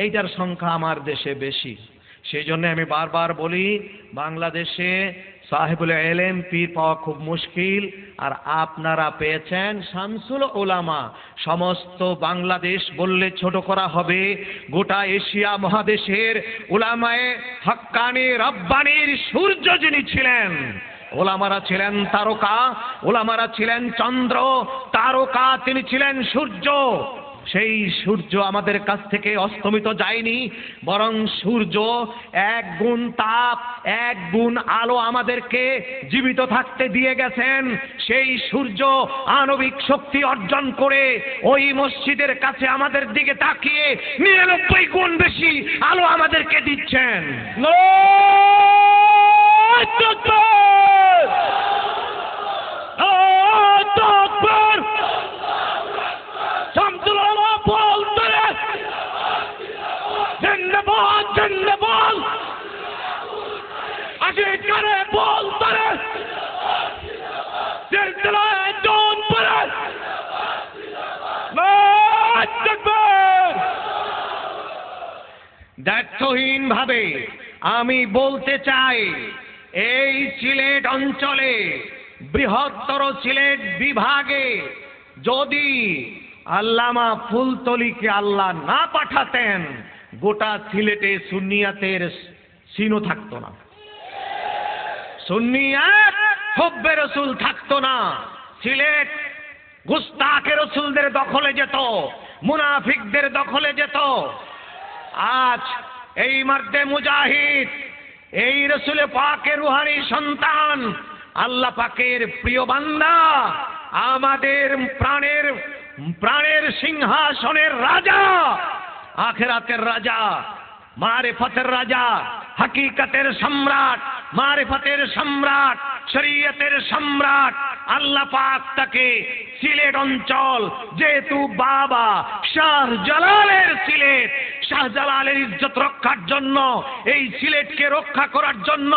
এইটার সংখ্যা আমার দেশে বেশি। সেই জন্য আমি বারবার বলি, বাংলাদেশে সাহেবুল ইলম পীর পাওয়া খুব মুশকিল। আর আপনারা পেয়েছেন শামসুল উলামা। সমস্ত বাংলাদেশ বললে ছোট করা হবে। গোটা এশিয়া মহাদেশের উলামায়ে হাক্কানি রব্বানির সূর্য যিনি ছিলেন, ওলামারা ছিলেন তারকা, ওলামারা ছিলেন চন্দ্র, তারকা তিনি ছিলেন সূর্য। সেই সূর্য আমাদের কাছ থেকে অস্তমিত যায়নি, বরং সূর্য এক গুণ তাপ, এক গুণ আলো আমাদেরকে জীবিত থাকতে দিয়ে গেছেন। সেই সূর্য আণবিক শক্তি অর্জন করে ওই মসজিদের কাছে আমাদের দিকে তাকিয়ে 99 গুণ বেশি আলো আমাদেরকে দিচ্ছেন। দায়িত্বহীন ভাবে আমি বলতে চাই, এই সিলেট অঞ্চলে, বৃহত্তর সিলেট বিভাগে যদি আল্লামা ফুলতলিকে আল্লাহ না পাঠাতেন, গোটা সিলেটে সুন্নিয়াতের চিহ্ন থাকতো না, সুন্নিয়াত হুব্বে রাসূল থাকতো না। সিলেট গুস্তাখে রাসূলদের দখলে যেত, মুনাফিকদের দখলে যেত। আজ এই মর্দে মুজাহিদ, এই রাসূল পাকের রূহানি সন্তান, আল্লাহ পাকের প্রিয় বান্দা, আমাদের প্রাণের সিংহাসনের রাজা, আখিরাতের রাজা, মারিফতের রাজা, হাকিকতের সম্রাট, মারিফতের সম্রাট, শরীয়তের সম্রাট আল্লাহ পাক তাকে সিলেট অঞ্চল, যেহেতু বাবা শাহজালালের সিলেট, শাহজালালের ইজ্জত রক্ষার জন্য, এই সিলেটকে রক্ষা করার জন্য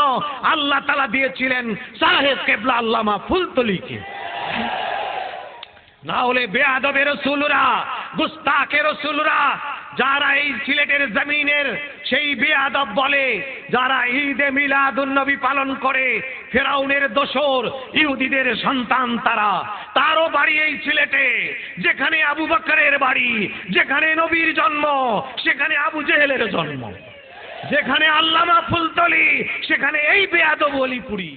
আল্লাহ তাআলা দিয়েছিলেন সাহেব কেবলা আল্লামা ফুলতলিকে। না হলে বেয়াদবের রাসূলরা, গুস্তাখের রাসূলরা, যারা এই সিলেটের জমিনের সেই বেয়াদব বলে, যারা ঈদে মিলাদুন নবী পালন করে, ফেরাউনের দোসর ইহুদিদের সন্তান তারা, তারও বাড়ি এই সিলেটে। যেখানে আবু বকরের বাড়ি, যেখানে নবীর জন্ম, সেখানে আবু জেহেলের জন্ম। যেখানে আল্লামা ফুলতলি, সেখানে এই বেয়াদব অলিপুরি।